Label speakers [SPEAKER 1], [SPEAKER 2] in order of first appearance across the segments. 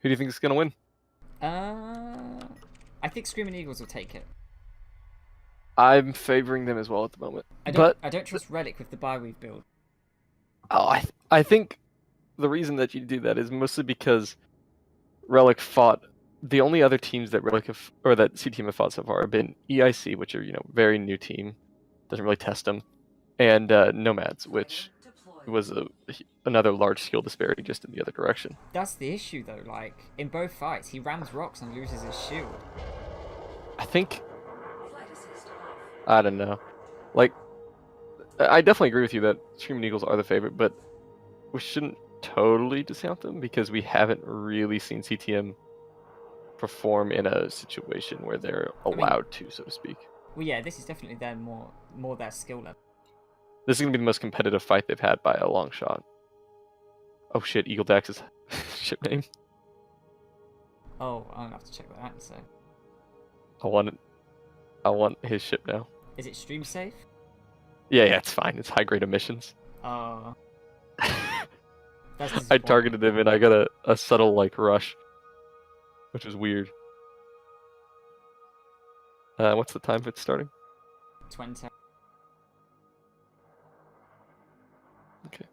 [SPEAKER 1] Who do you think is gonna win?
[SPEAKER 2] I think Screaming Eagles will take it.
[SPEAKER 1] I'm favoring them as well at the moment.
[SPEAKER 2] I don't.
[SPEAKER 1] But
[SPEAKER 2] I don't trust Relic with the buy we've built.
[SPEAKER 1] I think the reason that you do that is mostly because Relic fought the only other teams that Relic have, or that CTM have fought so far have been EIC, which are very new team, doesn't really test them, and Nomads, which was another large skill disparity just in the other direction.
[SPEAKER 2] That's the issue, though. Like in both fights, he rams rocks and loses his shield.
[SPEAKER 1] I think I don't know. Like I definitely agree with you that Screaming Eagles are the favorite, but we shouldn't totally discount them because we haven't really seen CTM perform in a situation where they're allowed to, so to speak.
[SPEAKER 2] Well, yeah, this is definitely their more their skill level.
[SPEAKER 1] This is gonna be the most competitive fight they've had by a long shot. Oh shit, Eagle Dax's ship name.
[SPEAKER 2] Oh, I'm gonna have to check that out. So,
[SPEAKER 1] I want his ship now.
[SPEAKER 2] is it stream safe?
[SPEAKER 1] Yeah, it's fine. It's high grade emissions.
[SPEAKER 2] Oh,
[SPEAKER 1] I targeted him and I got a subtle like rush, which is weird. What's the time for it starting?
[SPEAKER 2] 20.
[SPEAKER 1] Okay.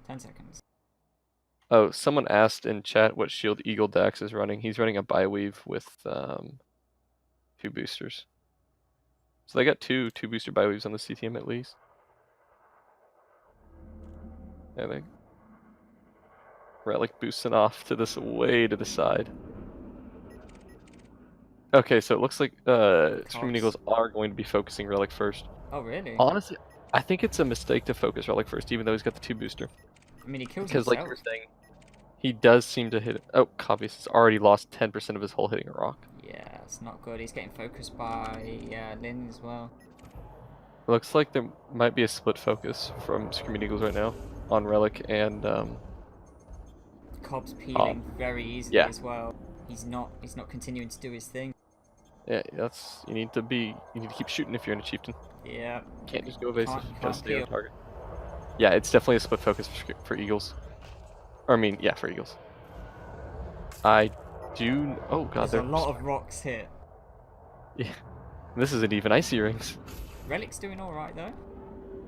[SPEAKER 2] 10 seconds.
[SPEAKER 1] Oh, someone asked in chat what shield Eagle Dax is running. He's running a Bioweave with 2 boosters. So they got two booster Bioweaves on the CTM at least. I think. Relic boosting off to this way to the side. Okay, so it looks like Screaming Eagles are going to be focusing Relic first.
[SPEAKER 2] Oh, really?
[SPEAKER 1] Honestly, I think it's a mistake to focus Relic first, even though he's got the 2 booster.
[SPEAKER 2] I mean, he kills
[SPEAKER 1] because,
[SPEAKER 2] himself.
[SPEAKER 1] like you were saying, he does seem to hit. Oh, Cavius has already lost 10% of his hull hitting a rock.
[SPEAKER 2] Yeah, it's not good. He's getting focused by Lin as well.
[SPEAKER 1] It looks like there might be a split focus from Screaming Eagles right now on Relic and
[SPEAKER 2] Cobb's peeling very easily
[SPEAKER 1] yeah.
[SPEAKER 2] as well. He's not continuing to do his thing.
[SPEAKER 1] Yeah, you need to keep shooting if you're in a chieftain.
[SPEAKER 2] Yeah.
[SPEAKER 1] Can't just go evasive.
[SPEAKER 2] You
[SPEAKER 1] Gotta
[SPEAKER 2] can't
[SPEAKER 1] stay on
[SPEAKER 2] peel.
[SPEAKER 1] target. Yeah, it's definitely a split focus for Eagles. Or I mean, yeah, for Eagles. I do. Oh god,
[SPEAKER 2] there's a lot of rocks here.
[SPEAKER 1] Yeah, this isn't even icy rings.
[SPEAKER 2] Relic's doing all right though.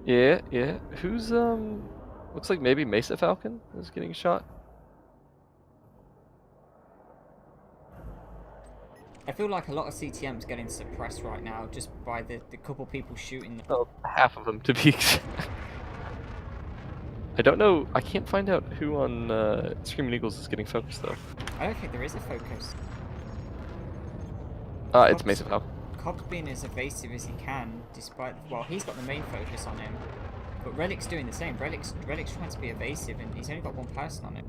[SPEAKER 1] Yeah, yeah. Who's looks like maybe Mesa Falcon is getting shot.
[SPEAKER 2] I feel like a lot of CTM's getting suppressed right now just by the couple people shooting them.
[SPEAKER 1] Oh, half of them to be exact. I don't know. I can't find out who on Screaming Eagles is getting focused though.
[SPEAKER 2] I don't think there is a focus.
[SPEAKER 1] It's Mesa Falcon.
[SPEAKER 2] Cobb's being as evasive as he can, despite he's got the main focus on him, but Relic's doing the same. Relic's trying to be evasive, and he's only got one person on it.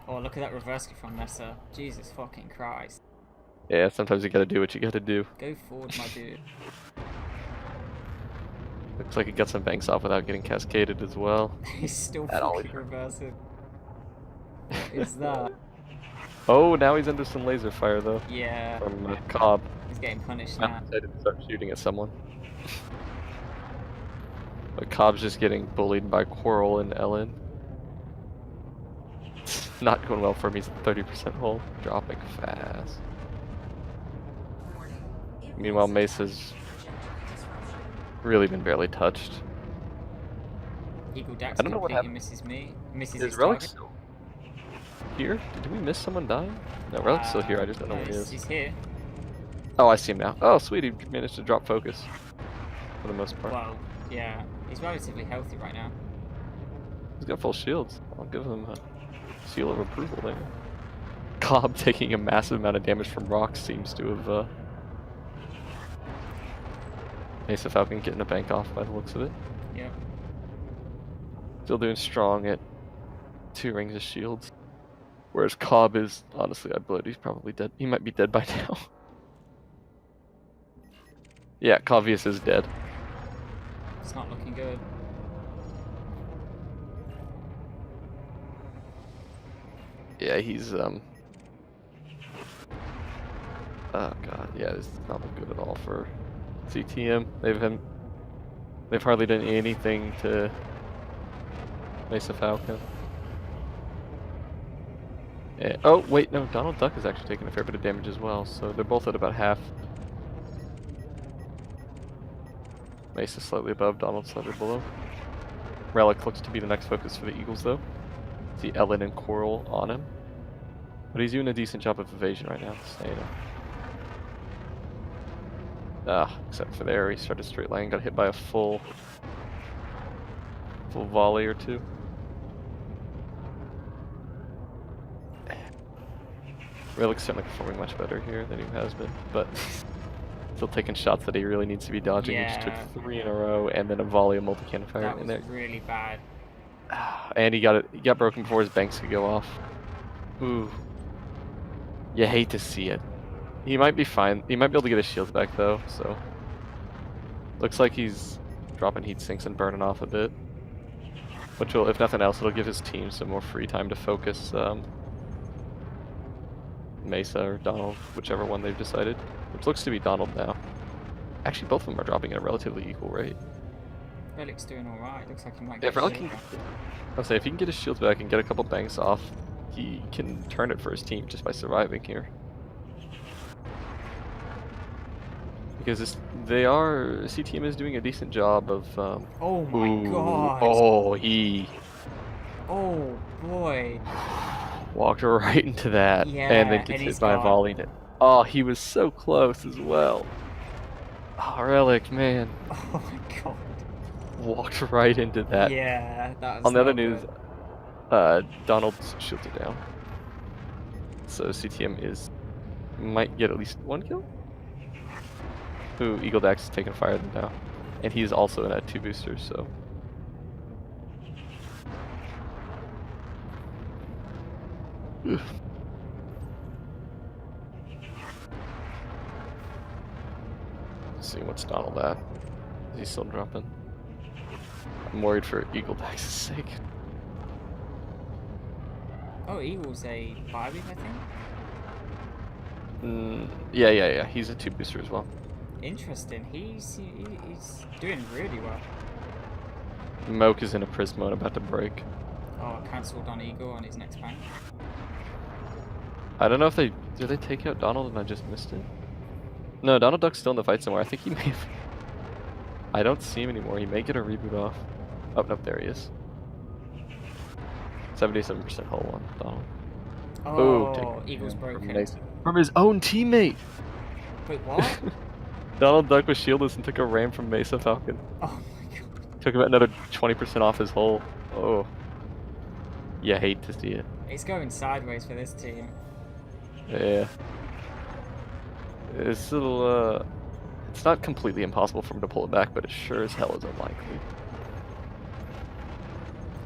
[SPEAKER 2] Oh, look at that reverse kick from Nessa. Jesus fucking Christ.
[SPEAKER 1] Yeah, sometimes you gotta do what you gotta do.
[SPEAKER 2] Go forward, my dude.
[SPEAKER 1] Looks like he got some banks off without getting cascaded as well.
[SPEAKER 2] He's still fucking reversing. What is that?
[SPEAKER 1] Oh, now he's under some laser fire though.
[SPEAKER 2] Yeah.
[SPEAKER 1] From Cobb.
[SPEAKER 2] He's getting punished now.
[SPEAKER 1] I didn't start shooting at someone. But Cobb's just getting bullied by Quarrel and Ellen. It's not going well for him. He's at 30% hull, dropping fast. Meanwhile, Mesa's really been barely touched.
[SPEAKER 2] Eagle Dax
[SPEAKER 1] I don't know what happened.
[SPEAKER 2] misses me. Misses
[SPEAKER 1] Is
[SPEAKER 2] his
[SPEAKER 1] Relic
[SPEAKER 2] target.
[SPEAKER 1] still here? Did we miss someone dying? No, Relic's still here. I just don't know where he is.
[SPEAKER 2] He's here.
[SPEAKER 1] Oh, I see him now. Oh, sweet. He managed to drop focus for the most part.
[SPEAKER 2] Well, yeah. He's relatively healthy right now.
[SPEAKER 1] He's got full shields. I'll give him a seal of approval there. Cobb taking a massive amount of damage from rocks seems to have Mesa Falcon getting a bank off by the looks of it.
[SPEAKER 2] Yep.
[SPEAKER 1] Still doing strong at 2 rings of shields. Whereas Cobb is, honestly, I believe he's probably dead. He might be dead by now. Yeah, Cavius is dead.
[SPEAKER 2] It's not looking good.
[SPEAKER 1] Yeah, he's oh god, yeah, this does not look good at all for CTM. They've hardly done anything to Mesa Falcon. Oh wait, no, Donald Duck is actually taking a fair bit of damage as well, so they're both at about half. Mesa slightly above, Donald slightly below. Relic looks to be the next focus for the Eagles though. See Ellen and Coral on him. But he's doing a decent job of evasion right now, so you know. Except for there, he started straight line, got hit by a full volley or two. Relic's certainly performing much better here than he has been, but still taking shots that he really needs to be dodging.
[SPEAKER 2] Yeah.
[SPEAKER 1] He just took 3 in a row and then a volley of multi-cannon fire
[SPEAKER 2] That
[SPEAKER 1] in
[SPEAKER 2] was
[SPEAKER 1] there.
[SPEAKER 2] really bad.
[SPEAKER 1] And he got broken before his banks could go off. Ooh. You hate to see it. He might be fine. He might be able to get his shields back though, so. Looks like he's dropping heat sinks and burning off a bit. Which will, if nothing else, it'll give his team some more free time to focus Mesa or Donald, whichever one they've decided. Which looks to be Donald now. Actually, both of them are dropping at a relatively equal rate.
[SPEAKER 2] Relic's doing alright. Looks like he might get
[SPEAKER 1] If Relic
[SPEAKER 2] a shield
[SPEAKER 1] can,
[SPEAKER 2] back.
[SPEAKER 1] I'll say if he can get his shields back and get a couple banks off, he can turn it for his team just by surviving here. Because CTM is doing a decent job of.
[SPEAKER 2] Oh my god!
[SPEAKER 1] Oh,
[SPEAKER 2] Oh boy!
[SPEAKER 1] walked right into that,
[SPEAKER 2] Yeah,
[SPEAKER 1] and then gets hit by a volley. Oh, he was so close as well. Oh, Relic, man,
[SPEAKER 2] Oh my god!
[SPEAKER 1] walked right into that.
[SPEAKER 2] Yeah, that was
[SPEAKER 1] On the other
[SPEAKER 2] not
[SPEAKER 1] news,
[SPEAKER 2] good.
[SPEAKER 1] Donald's shields are down, so CTM might get at least 1 kill. Ooh, Eagle Dax is taking fire now, and he is also in at 2 boosters, so. Oof. See what's Donald at. Is he still dropping? I'm worried for Eagle Dax's sake.
[SPEAKER 2] Oh, Eagle's a Barbie, I think.
[SPEAKER 1] Yeah. He's a 2 booster as well.
[SPEAKER 2] Interesting. He's doing really well.
[SPEAKER 1] Moke is in a prism mode about to break.
[SPEAKER 2] Oh, cancelled on Eagle on his next bank.
[SPEAKER 1] I don't know if did they take out Donald and I just missed it? No, Donald Duck's still in the fight somewhere. I think he may have. I don't see him anymore. He may get a reboot off. Oh, nope, there he is. 77% hull on Donald.
[SPEAKER 2] Oh, Eagle's broken.
[SPEAKER 1] From his own teammate!
[SPEAKER 2] Wait, what?
[SPEAKER 1] Donald Duck was shieldless and took a ram from Mesa Falcon.
[SPEAKER 2] Oh my god.
[SPEAKER 1] Took about another 20% off his hull. Oh. You hate to see it.
[SPEAKER 2] It's going sideways for this team.
[SPEAKER 1] Yeah. It's a little, it's not completely impossible for him to pull it back, but it sure as hell is unlikely.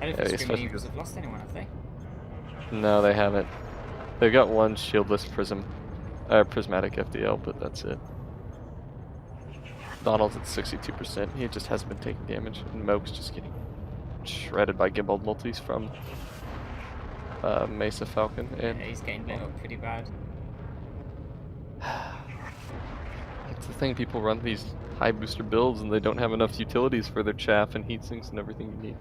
[SPEAKER 2] I don't think Screaming Eagles have lost anyone, have they?
[SPEAKER 1] No, they haven't. They've got one shieldless prismatic FDL, but that's it. Donald's at 62%. He just hasn't been taking damage, and Moke's just getting shredded by gimbal multis from Mesa Falcon. And
[SPEAKER 2] Yeah, he's getting lit up pretty bad.
[SPEAKER 1] that's the thing, people run these high booster builds and they don't have enough utilities for their chaff and heat sinks and everything you need.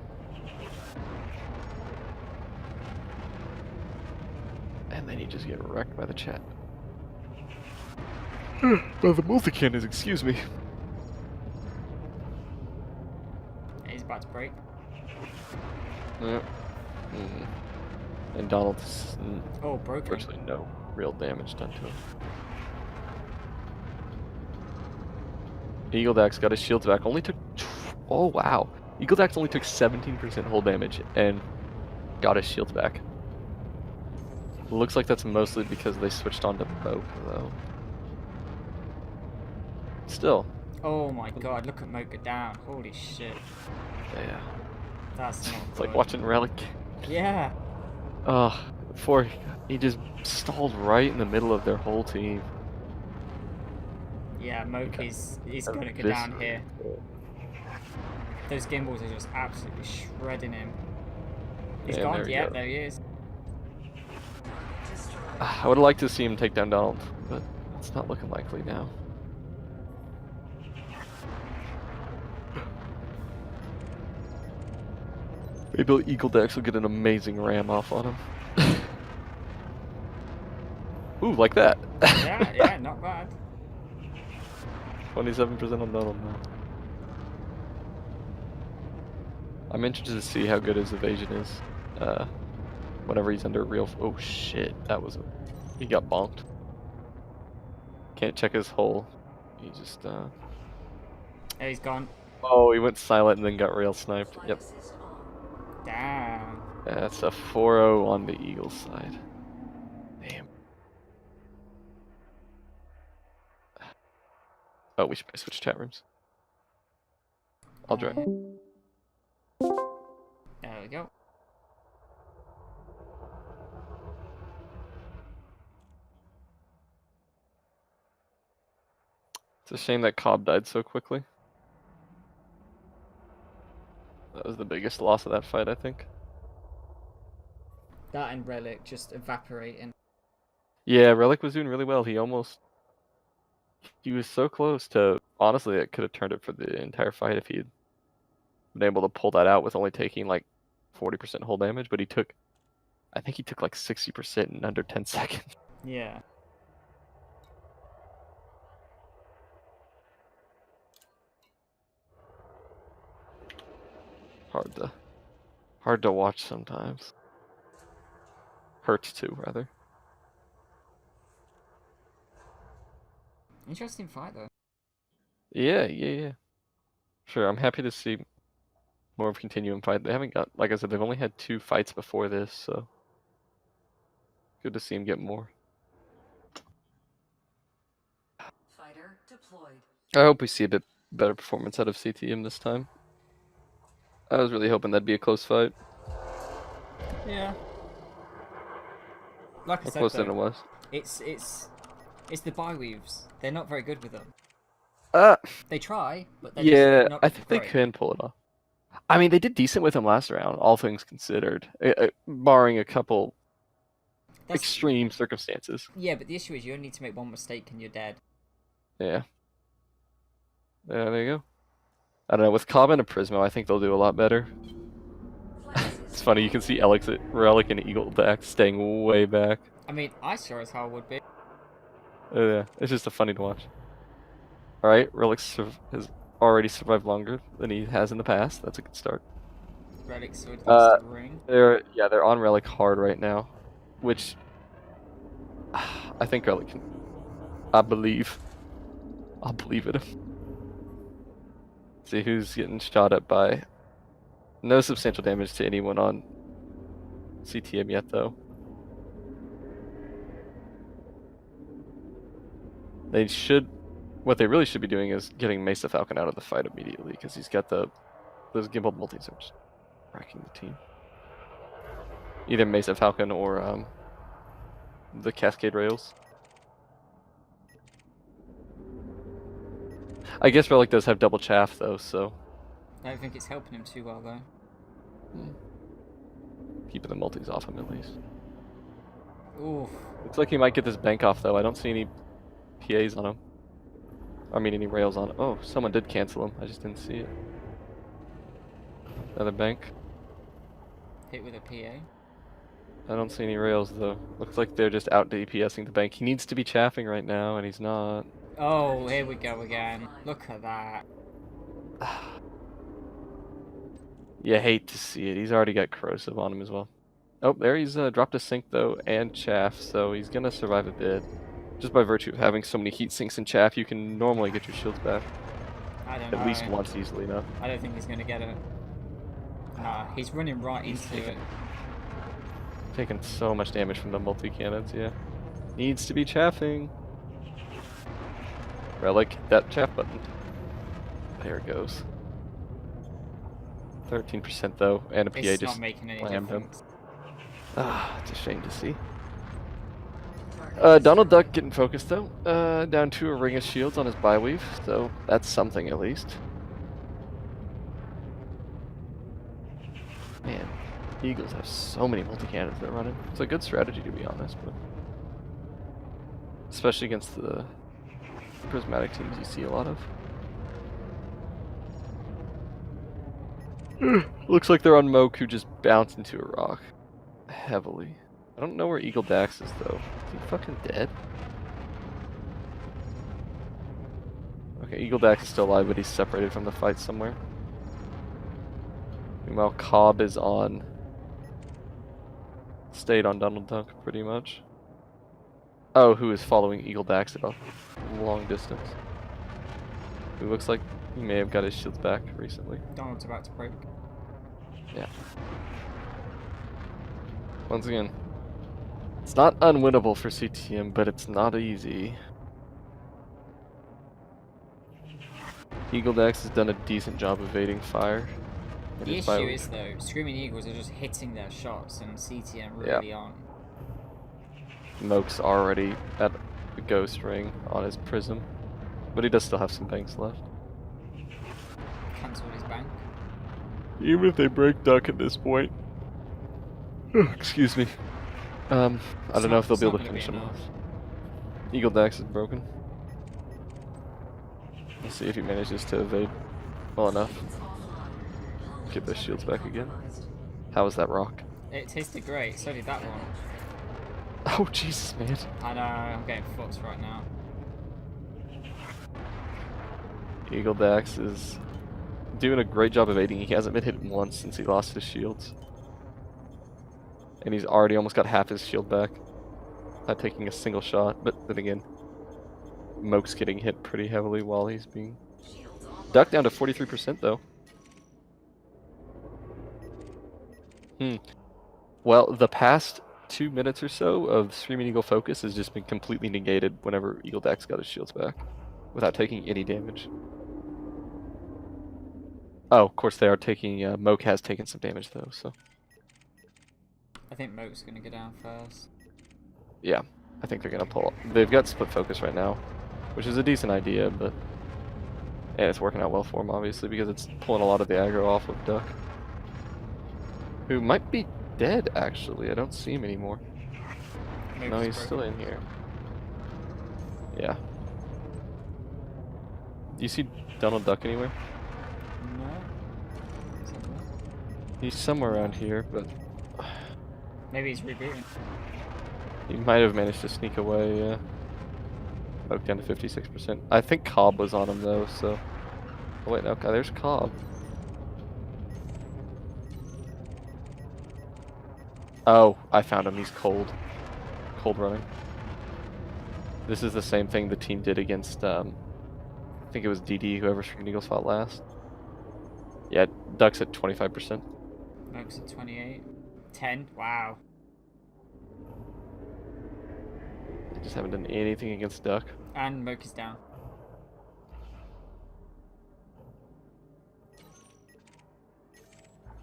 [SPEAKER 1] And then you just get wrecked by the chat. By the multi-cannons, excuse me.
[SPEAKER 2] Yeah, he's about to break.
[SPEAKER 1] Yep. And Donald's
[SPEAKER 2] Oh, broken.
[SPEAKER 1] virtually no real damage done to him. Eagle Dax got his shields back. Only took. Oh wow! Eagle Dax only took 17% hull damage and got his shields back. Looks like that's mostly because they switched on to Moke though. Still.
[SPEAKER 2] Oh my god, look at Mocha down. Holy shit.
[SPEAKER 1] Yeah.
[SPEAKER 2] That's not
[SPEAKER 1] It's
[SPEAKER 2] good.
[SPEAKER 1] like watching Relic.
[SPEAKER 2] Yeah.
[SPEAKER 1] Before he just stalled right in the middle of their whole team.
[SPEAKER 2] Yeah, Mocha he's gonna go down here. Those gimbals are just absolutely shredding him. He's
[SPEAKER 1] And
[SPEAKER 2] gone.
[SPEAKER 1] there you
[SPEAKER 2] Yeah,
[SPEAKER 1] go.
[SPEAKER 2] there he is.
[SPEAKER 1] I would have liked to see him take down Donald, but it's not looking likely now. Maybe Eagle Dex will get an amazing ram off on him. Ooh, like that.
[SPEAKER 2] Yeah, not bad.
[SPEAKER 1] 27% on Donald now. I'm interested to see how good his evasion is. Whenever he's under real. Oh shit, that was he got bonked. Can't check his hole. He just
[SPEAKER 2] Oh, he's gone.
[SPEAKER 1] Oh, he went silent and then got rail sniped. Yep.
[SPEAKER 2] Damn.
[SPEAKER 1] That's a 4-0 on the Eagles side. Damn. Oh, we should probably switch chat rooms. I'll join.
[SPEAKER 2] There we go.
[SPEAKER 1] It's a shame that Cobb died so quickly. That was the biggest loss of that fight, I think.
[SPEAKER 2] That and Relic just evaporating.
[SPEAKER 1] Yeah, Relic was doing really well. He was so close to, honestly, it could have turned it for the entire fight if he had been able to pull that out with only taking like 40% hull damage, but I think he took like 60% in under 10 seconds.
[SPEAKER 2] Yeah.
[SPEAKER 1] Hard to watch sometimes. Hurts too, rather.
[SPEAKER 2] Interesting fight though.
[SPEAKER 1] Yeah. Sure, I'm happy to see more of Continuum fight. They haven't got, like I said, they've only had 2 fights before this, so good to see him get more.
[SPEAKER 3] Fighter deployed.
[SPEAKER 1] I hope we see a bit better performance out of CTM this time. I was really hoping that'd be a close fight.
[SPEAKER 2] Yeah. Like I
[SPEAKER 1] More
[SPEAKER 2] said,
[SPEAKER 1] close than it
[SPEAKER 2] though,
[SPEAKER 1] was.
[SPEAKER 2] it's the Bi-Weaves. They're not very good with them. They try, but they're
[SPEAKER 1] Yeah,
[SPEAKER 2] just not
[SPEAKER 1] I think they
[SPEAKER 2] great.
[SPEAKER 1] can pull it off. I mean, they did decent with him last round, all things considered, barring a couple extreme circumstances.
[SPEAKER 2] Yeah, but the issue is you only need to make one mistake and you're dead.
[SPEAKER 1] Yeah. Yeah, there you go. I don't know, with Cobb and a Prismo, I think they'll do a lot better. It's funny, you can see Relic and Eagle Dex staying way back.
[SPEAKER 2] I mean, I sure as hell would be.
[SPEAKER 1] Yeah, it's just funny to watch. Alright, Relic has already survived longer than he has in the past. That's a good start.
[SPEAKER 2] Relic's would lost the ring.
[SPEAKER 1] They're on Relic hard right now, which I think Relic can. I'll believe in him. See who's getting shot at by. No substantial damage to anyone on CTM yet, though. What they really should be doing is getting Mesa Falcon out of the fight immediately, because he's got those gimbaled multis are just wrecking the team. Either Mesa Falcon or the Cascade Rails. I guess Relic does have double chaff though, so.
[SPEAKER 2] I don't think it's helping him too well though.
[SPEAKER 1] Keeping the multis off him at least.
[SPEAKER 2] Oof.
[SPEAKER 1] Looks like he might get this bank off though. I don't see any PAs on him. I mean any rails on him. Oh, someone did cancel him. I just didn't see it. Another bank.
[SPEAKER 2] Hit with a PA.
[SPEAKER 1] I don't see any rails though. Looks like they're just out DPSing the bank. He needs to be chaffing right now and he's not.
[SPEAKER 2] Oh, here we go again. Look at that.
[SPEAKER 1] You hate to see it. He's already got corrosive on him as well. Oh, there he's dropped a sink though and chaff, so he's gonna survive a bit. Just by virtue of having so many heat sinks and chaff, you can normally get your shields back.
[SPEAKER 2] I don't know.
[SPEAKER 1] At least once easily enough.
[SPEAKER 2] I don't think he's gonna get it. Nah, he's running right into it.
[SPEAKER 1] Taking so much damage from the multi-cannons, yeah. Needs to be chaffing. Relic, hit that chaff button. There it goes. 13% though, and a PA
[SPEAKER 2] It's
[SPEAKER 1] just
[SPEAKER 2] not making any
[SPEAKER 1] slammed him.
[SPEAKER 2] difference.
[SPEAKER 1] Ah, it's a shame to see. Donald Duck getting focused though. Down to a ring of shields on his bi-weave, so that's something at least. Man, Eagles have so many multi-cannons they're running. It's a good strategy to be honest, but especially against the prismatic teams you see a lot of. Looks like they're on Moke, who just bounced into a rock heavily. I don't know where Eagle Dax is though. Is he fucking dead? Okay, Eagle Dax is still alive, but he's separated from the fight somewhere. Meanwhile, Cobb is on. Stayed on Donald Duck pretty much. Oh, who is following Eagle Dax at a long distance. Who looks like he may have got his shields back recently.
[SPEAKER 2] Donald's about to break.
[SPEAKER 1] Yeah. Once again, it's not unwinnable for CTM, but it's not easy. Eagle Dax has done a decent job evading fire.
[SPEAKER 2] The issue is though, Screaming Eagles are just hitting their shots and CTM really aren't.
[SPEAKER 1] Moke's already at the ghost ring on his prism, but he does still have some banks left.
[SPEAKER 2] Cancelled his bank.
[SPEAKER 1] Even if they break Duck at this point. Excuse me. I don't know if they'll be able to finish him off. Eagle Dax is broken. Let's see if he manages to evade well enough. Get those shields back again. How was that rock?
[SPEAKER 2] It tasted great, so did that one.
[SPEAKER 1] Oh Jesus, man.
[SPEAKER 2] I know, I'm getting fucked right now.
[SPEAKER 1] Eagle Dax is doing a great job evading. He hasn't been hit once since he lost his shields. And he's already almost got half his shield back. Not taking a single shot, but then again, Moke's getting hit pretty heavily while he's being... Duck down to 43% though. Well, the past 2 minutes or so of Screaming Eagle focus has just been completely negated whenever Eagle Dax got his shields back, without taking any damage. Oh, of course they are taking, Moke has taken some damage though, so.
[SPEAKER 2] I think Moke's gonna go down first.
[SPEAKER 1] Yeah, I think they're gonna pull. They've got split focus right now, which is a decent idea, but yeah, it's working out well for him obviously because it's pulling a lot of the aggro off of Duck, who might be dead actually. I don't see him anymore.
[SPEAKER 2] Moke's
[SPEAKER 1] No, he's
[SPEAKER 2] broken.
[SPEAKER 1] still in here. Yeah. Do you see Donald Duck anywhere?
[SPEAKER 2] No. Is that right?
[SPEAKER 1] He's somewhere around here, but
[SPEAKER 2] Maybe he's rebooting.
[SPEAKER 1] he might have managed to sneak away. Yeah. Moke down to 56%. I think Cobb was on him though, so. Oh wait, no, there's Cobb. Oh, I found him. He's cold. Cold running. This is the same thing the team did against, I think it was DD, whoever Screaming Eagles fought last. Yeah, Duck's at 25%.
[SPEAKER 2] Moke's at 28. 10. Wow.
[SPEAKER 1] They just haven't done anything against Duck.
[SPEAKER 2] And Moke is down.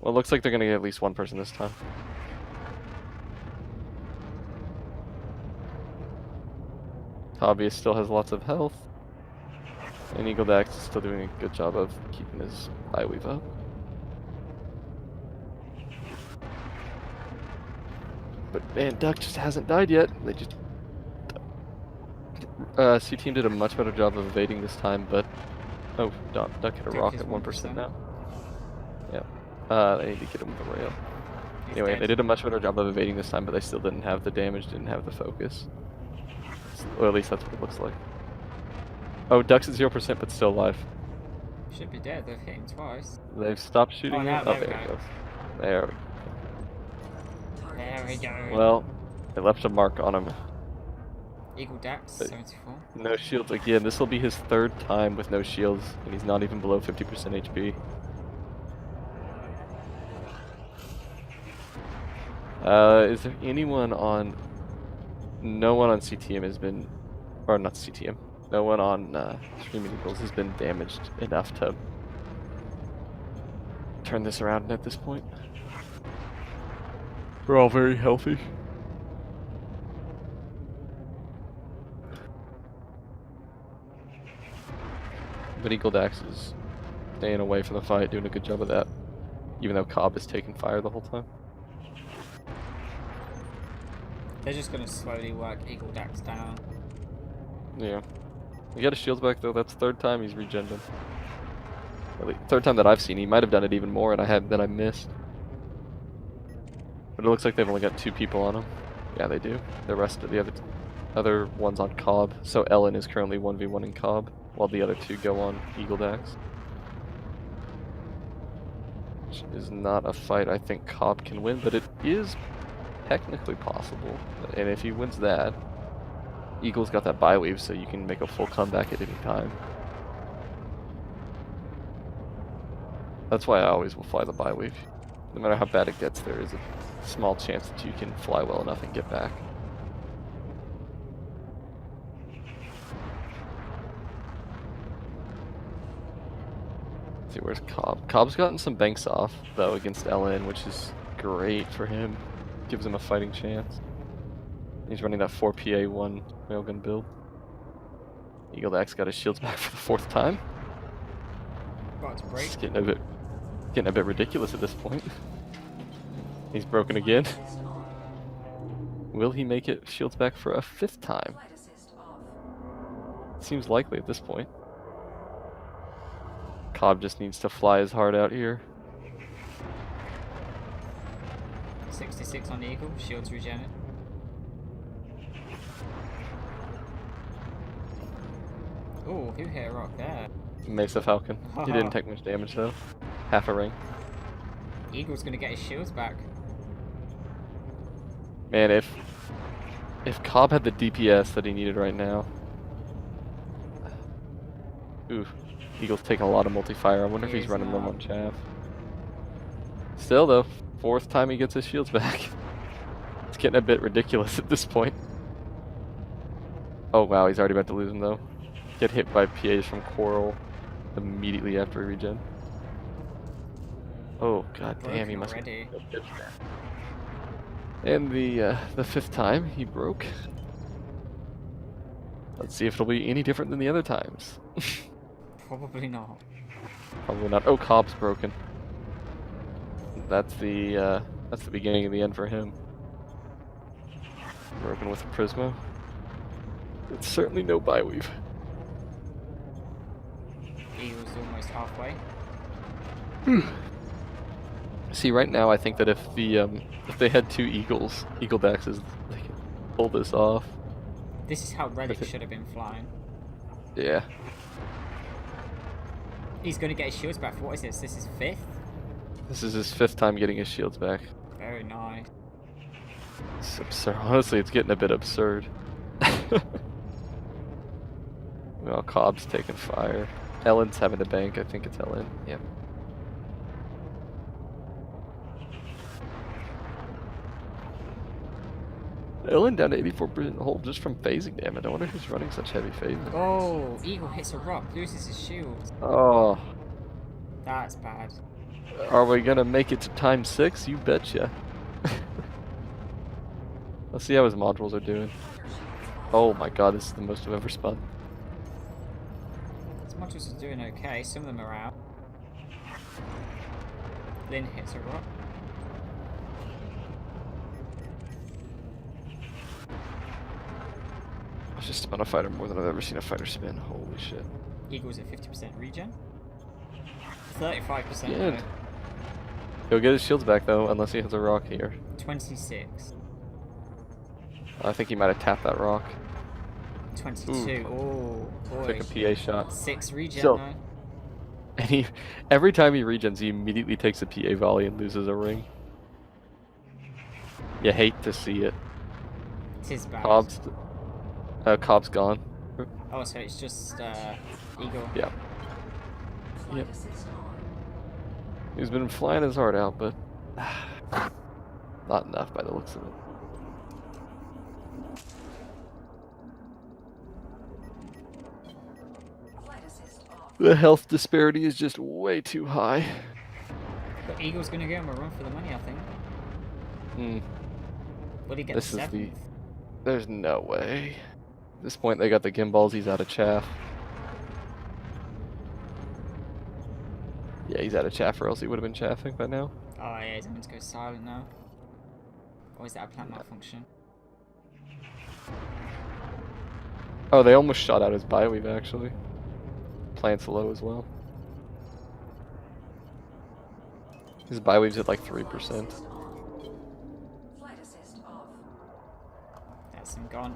[SPEAKER 1] Well, it looks like they're going to get at least one person this time. Hobbyist still has lots of health. And Eagle Dax is still doing a good job of keeping his eye weave up. But man, Duck just hasn't died yet. They just... C-Team did a much better job of evading this time, but... Oh, Duck hit a
[SPEAKER 2] Duck
[SPEAKER 1] rock
[SPEAKER 2] is
[SPEAKER 1] at 1%
[SPEAKER 2] 1%.
[SPEAKER 1] now. Yeah. I need to get him with a rail.
[SPEAKER 2] He's
[SPEAKER 1] Anyway,
[SPEAKER 2] dead.
[SPEAKER 1] they did a much better job of evading this time, but they still didn't have the damage, didn't have the focus. Or at least that's what it looks like. Oh, Duck's at 0%, but still alive.
[SPEAKER 2] Should be dead. They've hit him twice.
[SPEAKER 1] They've stopped shooting
[SPEAKER 2] Oh, now
[SPEAKER 1] him.
[SPEAKER 2] there
[SPEAKER 1] Oh,
[SPEAKER 2] we
[SPEAKER 1] there he
[SPEAKER 2] go.
[SPEAKER 1] goes. There we go.
[SPEAKER 2] There we go.
[SPEAKER 1] Well, they left a mark on him.
[SPEAKER 2] Eagle Dax,
[SPEAKER 1] But-
[SPEAKER 2] 74.
[SPEAKER 1] No shields again. This will be his third time with no shields, and he's not even below 50% HP. Is there anyone on... No one on CTM has been... Or not CTM. No one on Screaming Eagles has been damaged enough to turn this around at this point. We're all very healthy. But Eagle Dax is staying away from the fight, doing a good job of that. Even though Cobb is taking fire the whole time.
[SPEAKER 2] They're just going to slowly work Eagle Dax down.
[SPEAKER 1] Yeah. He got his shields back though. That's third time he's regened them. At least third time that I've seen. He might have done it even more, and I missed. But it looks like they've only got 2 people on him. Yeah, they do. The rest of the other one's on Cobb. So Ellen is currently 1v1 in Cobb, while the other 2 go on Eagle Dax. Which is not a fight I think Cobb can win, but it is technically possible. And if he wins that, Eagle's got that bye weave, so you can make a full comeback at any time. That's why I always will fly the bye weave. No matter how bad it gets, there is a small chance that you can fly well enough and get back. Let's see, where's Cobb? Cobb's gotten some banks off, though, against Ellen, which is great for him. Gives him a fighting chance. He's running that 4 PA 1 railgun build. Eagle Dax got his shields back for the 4th time.
[SPEAKER 2] About to break.
[SPEAKER 1] It's getting a bit ridiculous at this point. He's broken again.
[SPEAKER 3] Flight assist on.
[SPEAKER 1] Will he make it shields back for a 5th time?
[SPEAKER 3] Flight assist off.
[SPEAKER 1] Seems likely at this point. Cobb just needs to fly his heart out here.
[SPEAKER 2] 66 on the Eagle. Shields regen it. Ooh, who hit a rock there?
[SPEAKER 1] Mesa Falcon. He didn't take much damage though. Half a ring.
[SPEAKER 2] Eagle's gonna get his shields back.
[SPEAKER 1] Man, if Cobb had the DPS that he needed right now. Ooh, Eagle's taking a lot of multi-fire. I wonder if he's running them on chaff. Still though, 4th time he gets his shields back. It's getting a bit ridiculous at this point. Oh wow, he's already about to lose them though. Get hit by PAs from Coral immediately after he regen. Oh god damn, he must.
[SPEAKER 2] Already.
[SPEAKER 1] And the 5th time he broke. Let's see if it'll be any different than the other times.
[SPEAKER 2] Probably not.
[SPEAKER 1] Probably not. Oh, Cobb's broken. That's the beginning of the end for him. Broken with a Prisma. It's certainly no bye weave.
[SPEAKER 2] Eagle's almost halfway.
[SPEAKER 1] See, right now I think that if they had 2 Eagles, Eagle Daxes, they could pull this off.
[SPEAKER 2] This is how Relic should have been flying.
[SPEAKER 1] Yeah.
[SPEAKER 2] He's gonna get his shields back for what is this? This is 5th?
[SPEAKER 1] This is his 5th time getting his shields back.
[SPEAKER 2] Very nice.
[SPEAKER 1] It's absurd. Honestly, it's getting a bit absurd. Well, Cobb's taking fire. Ellen's having a bank. I think it's Ellen. Yep. Ellen down to 84% hold just from phasing damage. I wonder who's running such heavy phasing.
[SPEAKER 2] Oh, Eagle hits a rock, loses his shield.
[SPEAKER 1] Oh.
[SPEAKER 2] That's bad.
[SPEAKER 1] Are we gonna make it to time 6? You betcha. Let's see how his modules are doing. Oh my god, this is the most I've ever spun.
[SPEAKER 2] His modules are doing okay, some of them are out. Lynn hits a rock.
[SPEAKER 1] I've just spun a fighter more than I've ever seen a fighter spin. Holy shit.
[SPEAKER 2] Eagle's at 50% regen. 35%
[SPEAKER 1] Yeah.
[SPEAKER 2] though.
[SPEAKER 1] He'll get his shields back though, unless he hits a rock here.
[SPEAKER 2] 26.
[SPEAKER 1] I think he might have tapped that rock.
[SPEAKER 2] 22. Oh, boy.
[SPEAKER 1] Took a PA shot.
[SPEAKER 2] 6 regen
[SPEAKER 1] So-
[SPEAKER 2] though.
[SPEAKER 1] And every time he regens, he immediately takes a PA volley and loses a ring. You hate to see it.
[SPEAKER 2] It is bad.
[SPEAKER 1] Cobb's gone.
[SPEAKER 2] Oh, so it's just Eagle.
[SPEAKER 1] Yeah.
[SPEAKER 3] Flight
[SPEAKER 1] Yep.
[SPEAKER 3] assist on.
[SPEAKER 1] He's been flying his heart out, but not enough by the looks of it.
[SPEAKER 3] Flight assist off.
[SPEAKER 1] The health disparity is just way too high.
[SPEAKER 2] But Eagle's gonna give him a run for the money, I think.
[SPEAKER 1] Hmm.
[SPEAKER 2] Will he get
[SPEAKER 1] This
[SPEAKER 2] the
[SPEAKER 1] is
[SPEAKER 2] 7th?
[SPEAKER 1] There's no way. At this point, they got the gimbals. He's out of chaff. Yeah, he's out of chaff, or else he would have been chaffing by now.
[SPEAKER 2] Oh yeah, he's having to go silent now. Or is that a plant malfunction?
[SPEAKER 1] Oh, they almost shot out his bioweave actually. Plant's low as well. His bioweave's at like 3%.
[SPEAKER 3] Flight assist off.
[SPEAKER 2] That's him gone.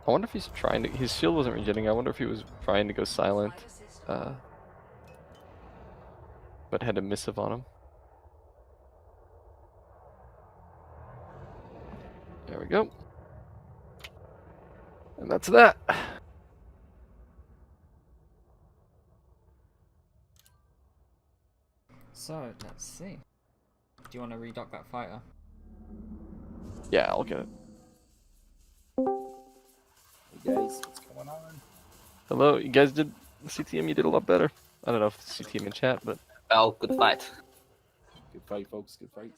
[SPEAKER 1] I wonder if he's trying to. His shield wasn't regenerating. I wonder if he was trying to go silent,
[SPEAKER 3] Flight assist off.
[SPEAKER 1] but had a missive on him. There we go. And that's that.
[SPEAKER 2] So, let's see. Do you want to redock that fighter?
[SPEAKER 1] Yeah, I'll get it.
[SPEAKER 4] Hey guys, what's going on?
[SPEAKER 1] Hello, you guys did CTM. You did a lot better. I don't know if it's CTM in chat, but
[SPEAKER 5] Well, good fight.
[SPEAKER 4] Good fight, folks. Good fight.